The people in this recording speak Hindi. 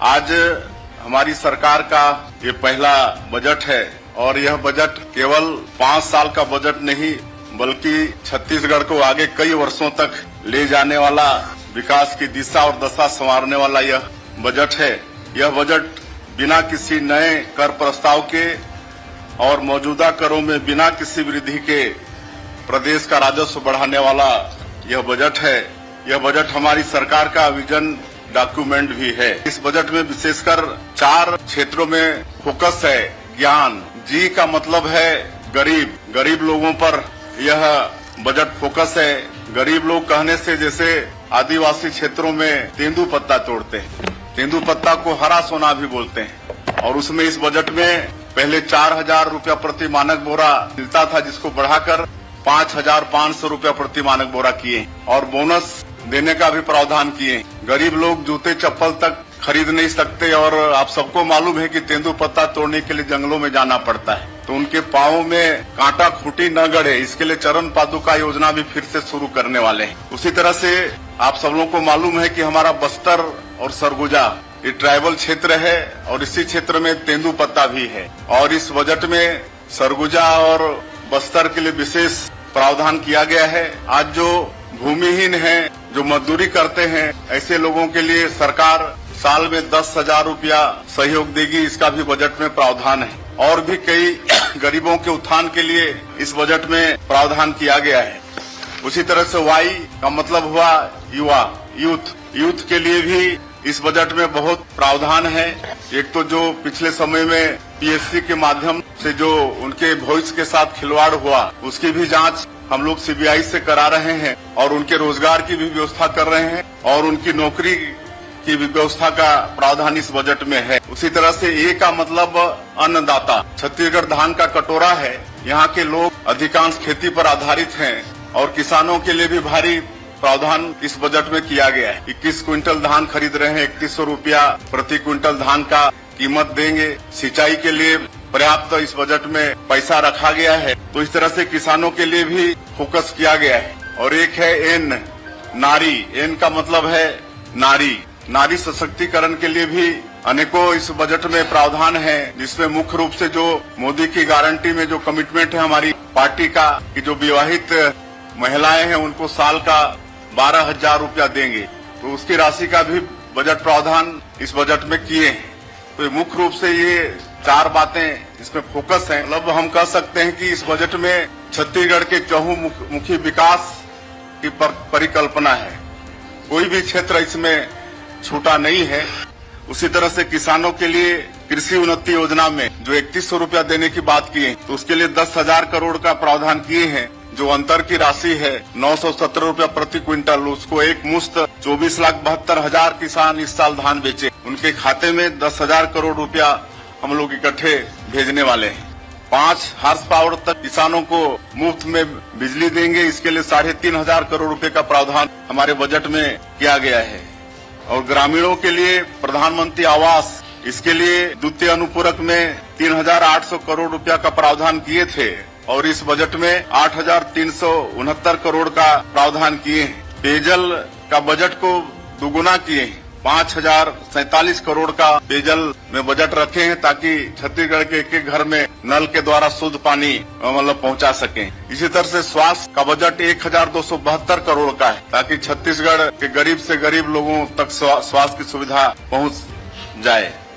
आज हमारी सरकार का ये पहला बजट है और यह बजट केवल 5 साल का बजट नहीं बल्कि छत्तीसगढ़ को आगे कई वर्षों तक ले जाने वाला, विकास की दिशा और दशा संवारने वाला यह बजट है। यह बजट बिना किसी नए कर प्रस्ताव के और मौजूदा करों में बिना किसी वृद्धि के प्रदेश का राजस्व बढ़ाने वाला यह बजट है। यह बजट हमारी सरकार का विजन डॉक्यूमेंट भी है। इस बजट में विशेषकर 4 क्षेत्रों में फोकस है। ज्ञान, जी का मतलब है गरीब लोगों पर यह बजट फोकस है। गरीब लोग कहने से जैसे आदिवासी क्षेत्रों में तेंदुपत्ता तोड़ते हैं, तेंदुपत्ता को हरा सोना भी बोलते हैं। और उसमें इस बजट में पहले 4,000 रुपया प्रति मानक बोरा मिलता था, जिसको बढ़ाकर 5,500 रुपया प्रति मानक बोरा किए और बोनस देने का भी प्रावधान किए। गरीब लोग जूते चप्पल तक खरीद नहीं सकते और आप सबको मालूम है कि तेंदुपत्ता तोड़ने के लिए जंगलों में जाना पड़ता है, तो उनके पांवों में कांटा खूंटी न गड़े, इसके लिए चरण पादुका योजना भी फिर से शुरू करने वाले हैं। उसी तरह से आप सब लोगों को मालूम है कि हमारा बस्तर और सरगुजा ये ट्राइबल क्षेत्र है और इसी क्षेत्र में तेंदुपत्ता भी है और इस बजट में सरगुजा और बस्तर के लिए विशेष प्रावधान किया गया है। आज जो भूमिहीन हैं, जो मजदूरी करते हैं, ऐसे लोगों के लिए सरकार साल में 10,000 रुपया सहयोग देगी, इसका भी बजट में प्रावधान है। और भी कई गरीबों के उत्थान के लिए इस बजट में प्रावधान किया गया है। उसी तरह से वाई का मतलब हुआ युवा, यूथ के लिए भी इस बजट में बहुत प्रावधान है। एक तो जो पिछले समय में पीएससी के माध्यम से जो उनके भविष्य के साथ खिलवाड़ हुआ, उसकी भी जांच हम लोग सीबीआई से करा रहे हैं और उनके रोजगार की भी व्यवस्था कर रहे हैं और उनकी नौकरी की भी व्यवस्था का प्रावधान इस बजट में है। उसी तरह से ए का मतलब अन्नदाता। छत्तीसगढ़ धान का कटोरा है। यहाँ के लोग अधिकांश खेती पर आधारित हैं और किसानों के लिए भी भारी प्रावधान इस बजट में किया गया है। 21 क्विंटल धान खरीद रहे हैं, 3100 रुपया प्रति क्विंटल धान का कीमत देंगे। सिंचाई के लिए पर्याप्त इस बजट में पैसा रखा गया है, तो इस तरह से किसानों के लिए भी फोकस किया गया है। और एक है एन, नारी। एन का मतलब है नारी सशक्तिकरण के लिए भी अनेकों इस बजट में प्रावधान है, जिसमें मुख्य रूप से जो मोदी की गारंटी में जो कमिटमेंट है हमारी पार्टी का कि जो विवाहित महिलाएं हैं उनको साल का 12,000 रुपया देंगे, तो उसकी राशि का भी बजट प्रावधान इस बजट में किए हैं। तो मुख्य रूप से ये 4 बातें इसमें फोकस है। मतलब हम कह सकते हैं कि इस बजट में छत्तीसगढ़ के चहुमुखी विकास की परिकल्पना है। कोई भी क्षेत्र इसमें छूटा नहीं है। उसी तरह से किसानों के लिए कृषि उन्नति योजना में जो 3100 रुपया देने की बात की है, तो उसके लिए 10,000 करोड़ का प्रावधान किए हैं। जो अंतर की राशि है 917 रुपया प्रति क्विंटल, उसको एक मुश्त 24,72,000 किसान इस साल धान बेचे, उनके खाते में 10,000 करोड़ रुपया हम लोग इकट्ठे भेजने वाले हैं। 5 हार्स पावर तक किसानों को मुफ्त में बिजली देंगे, इसके लिए 3,500 करोड़ रुपए का प्रावधान हमारे बजट में किया गया है। और ग्रामीणों के लिए प्रधानमंत्री आवास, इसके लिए द्वितीय अनुपूरक में 3,800 करोड़ रुपया का प्रावधान किए थे और इस बजट में 8,369 करोड़ का प्रावधान किए हैं। पेयजल का बजट को दुगुना किए हैं, 5,047 करोड़ का पेयजल में बजट रखे हैं ताकि छत्तीसगढ़ के एक घर में नल के द्वारा शुद्ध पानी मतलब पहुंचा सकें। इसी तरह से स्वास्थ्य का बजट 1,272 करोड़ का है ताकि छत्तीसगढ़ के गरीब से गरीब लोगों तक स्वास्थ्य की सुविधा पहुंच जाए।